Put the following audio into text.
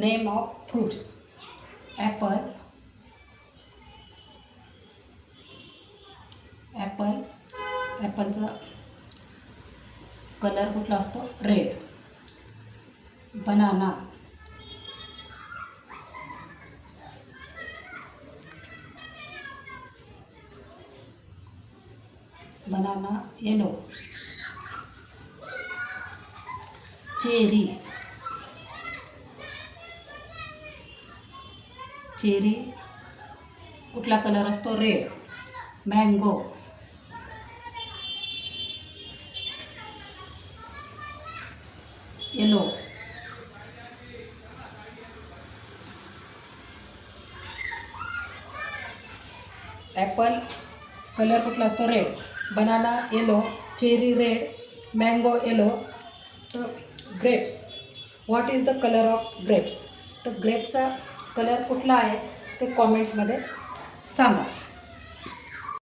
Name of fruits. Apple, ॲपलचा colour कुठला असतो? Red. Banana, banana yellow. Cherry, cherry कुठला कलर असतो? Red. Mango, yellow. Apple colour कुठला असतो? Red. Banana yellow, cherry red, mango yellow. तर grapes, what is the colour of grapes? तर ग्रेपचा कलर कुठला आहे ते कॉमेंट्समध्ये सांगा.